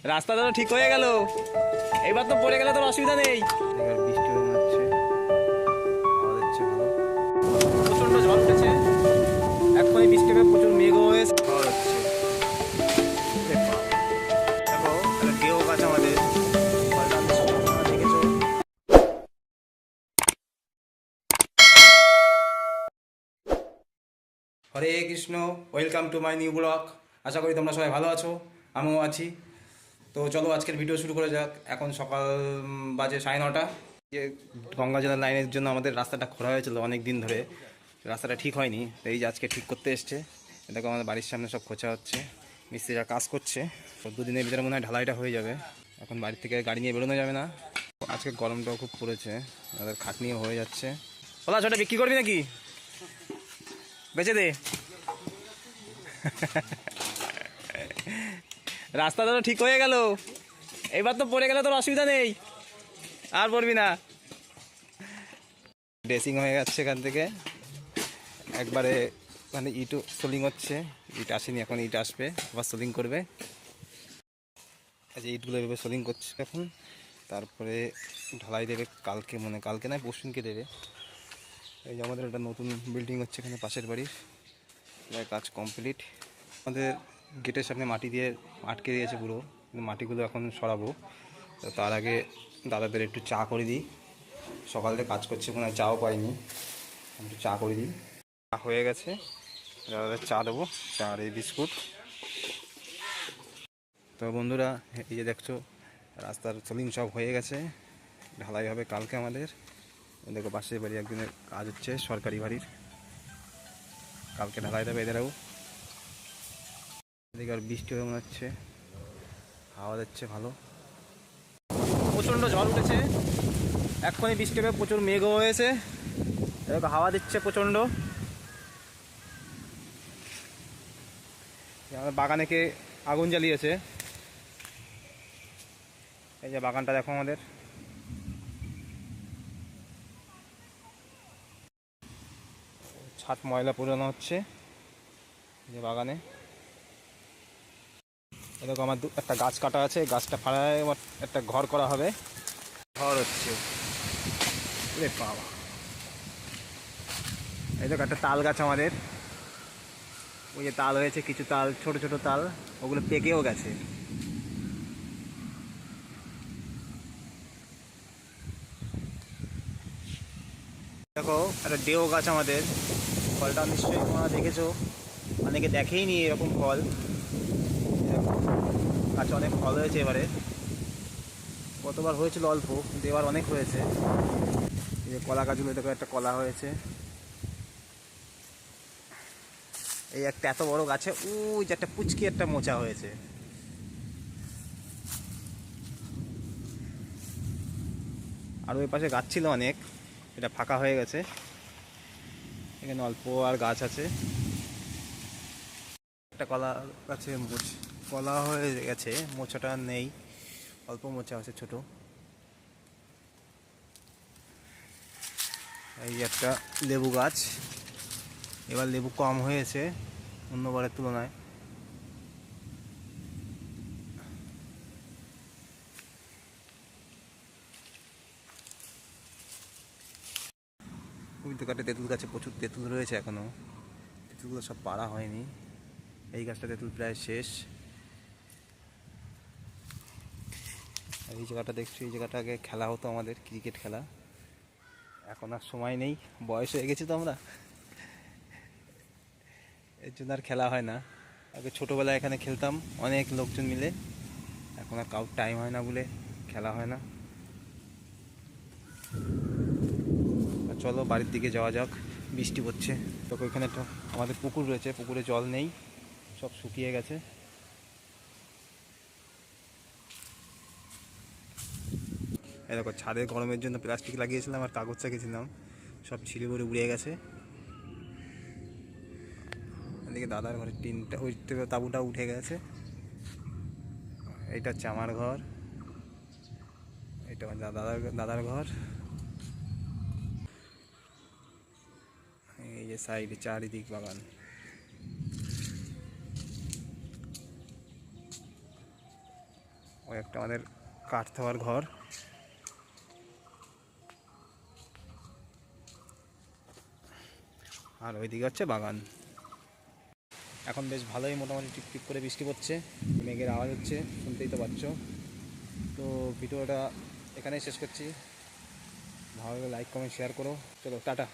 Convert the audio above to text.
রাস্তা তো ঠিক হয়ে গেল, এবার তো পড়ে গেলে তোর অসুবিধা নেই। বৃষ্টি হচ্ছে, প্রচন্ড ঝড় উঠেছে, এক্ষুনি বৃষ্টি হবে, প্রচুর মেঘ হয়েছে, ঝড় হচ্ছে। দেখো একটা গেও গাছ আমাদের দেখেছো। Hare Krishna, welcome to my new blog. আশা করি তোমরা সবাই ভালো আছো, আমিও আছি। তো চলো আজকের ভিডিও শুরু করে যাক। এখন সকাল বাজে 9:30। যে গঙ্গা জলের লাইনের জন্য আমাদের রাস্তাটা খোঁড়া হয়েছিল অনেক দিন ধরে, রাস্তাটা ঠিক হয়নি, তো এই যে আজকে ঠিক করতে এসছে। দেখো আমাদের বাড়ির সামনে সব খোঁচা হচ্ছে, মিস্ত্রিরা কাজ করছে। তো দুদিনের ভিতরে মনে হয় ঢালাইটা হয়ে যাবে। এখন বাড়ি থেকে গাড়ি নিয়ে বেরোনো যাবে না। আজকে গরমটাও খুব পড়েছে, তাদের খাটনিও হয়ে যাচ্ছে। ওলা ছোটা বিক্রি করবি নাকি? বেচে দে। রাস্তা তো ঠিক হয়ে গেল, এবার তো পড়ে গেলে তোর অসুবিধা নেই, আর পড়বি না। ড্রেসিং হয়ে যাচ্ছে এখান থেকে একবারে, মানে ইটও সোলিং হচ্ছে। ইট আসেনি, এখন ইট আসবে, আবার সোলিং করবে। আচ্ছা, ইটগুলো এভাবে সোলিং করছে এখন, তারপরে ঢালাই দেবে কালকে, মানে কালকে নয় পরশুদিনকে দেবে। এই যে আমাদের একটা নতুন বিল্ডিং হচ্ছে এখানে পাশের বাড়ির, কাজ কমপ্লিট। আমাদের গেটের সামনে মাটি দিয়ে আটকে দিয়েছে পুরো, মাটিগুলো এখন সরাবো। তো তার আগে দাদাদের একটু চা করে দিই, সকাল থেকে কাজ করছে, মনে হয় চাও পাইনি, একটু চা করে দিই। চা হয়ে গেছে, দাদাদের চা দেবো, চা আর এই বিস্কুট। তো বন্ধুরা, এই যে দেখছো রাস্তার সোলিং সব হয়ে গেছে, ঢালাই হবে কালকে আমাদের। দেখো পাশের বাড়ি একদিনের কাজ হচ্ছে, সরকারি বাড়ির, কালকে ঢালাই দেবে এদেরও। এদিকে আর বৃষ্টি হয়ে মনে হচ্ছে, হাওয়া দিচ্ছে ভালো, প্রচণ্ড ঝড় উঠেছে, এক্ষুনি বৃষ্টি হবে, প্রচুর মেঘ হয়েছে, এদিকে হাওয়া দিচ্ছে প্রচণ্ড। আমাদের বাগানে কে আগুন জ্বালিয়েছে, এই যে বাগানটা দেখো আমাদের। ছাদ ময়লা পুরানো হচ্ছে যে বাগানে। এরকম আমার একটা গাছ কাটা আছে, গাছটা ফাড়ায় আমার একটা ঘর করা হবে। ঘর হচ্ছে, রে বাবা। এই দেখো একটা তাল গাছ আমাদের, ওই যে তাল হয়েছে, কিছু তাল ছোট ছোট তাল, ওগুলো পেকেও গেছে। দেখো একটা ডেও গাছ আমাদের, ফলটা নিশ্চয়ই তোমরা দেখেছো, অনেকে দেখেই নি এরকম ফল। গাছে অনেক ফল হয়েছে এবারে, গতবার হয়েছিল অল্প, কিন্তু এবার অনেক হয়েছে। এই যে কলা গাছগুলো দেখো, একটা কলা হয়েছে। এই একটা এত বড় গাছে ওই যে একটা পুচকি একটা মোচা হয়েছে। আর ওই পাশে গাছ ছিল অনেক, এটা ফাঁকা হয়ে গেছে, এখানে অল্প আর গাছ আছে। একটা কলা গাছে কলা হয়ে গেছে, মোচাটা নেই, অল্প মোচা আছে ছোট। এই যে একটা লেবু গাছ, এবার লেবু কম হয়েছে অন্যবারের তুলনায়। ওই তো কাটে তেঁতুল গাছে প্রচুর তেঁতুল রয়েছে এখনও, তেঁতুলগুলো সব পাড়া হয়নি। এই গাছটা তেঁতুল প্রায় শেষ। আর এই জায়গাটা দেখছি, এই জায়গাটা আগে খেলা হতো আমাদের, ক্রিকেট খেলা, এখন আর সময় নেই, বয়স হয়ে গেছি তো আমরা, এর জন্য আর খেলা হয় না। আগে ছোটোবেলায় এখানে খেলতাম অনেক লোকজন মিলে, এখন আর কাউর টাইম হয় না বলে খেলা হয় না। চলো বাড়ির দিকে যাওয়া যাক, বৃষ্টি পড়ছে। তো ওইখানে একটা আমাদের পুকুর রয়েছে, পুকুরে জল নেই, সব শুকিয়ে গেছে। এই দেখো ছাদে গরমের জন্য প্লাস্টিক লাগিয়েছিলাম আর কাগজ চাকিয়েছিলাম, সব ছিঁড়ে পড়ে উড়ে গেছে। এদিকে দাদার ঘরের টিনটা, ওই তাঁবুটা উঠে গেছে। এইটা হচ্ছে আমার ঘর, এটা দাদার দাদার ঘর। এই যে সাইডে চারিদিক বাগান। ওই একটা আমাদের কাঠ থাওয়ার ঘর। আর ওইদিকে হচ্ছে বাগান। এখন বেশ ভালোই মোটামুটি টিপটিপ করে বৃষ্টি পড়ছে, মেঘের আওয়াজ হচ্ছে, শুনতেই তো পাচ্ছ। তো ভিডিওটা এখানেই শেষ করছি। ভালো লাগলে লাইক কমেন্ট শেয়ার করো। চলো টাটা।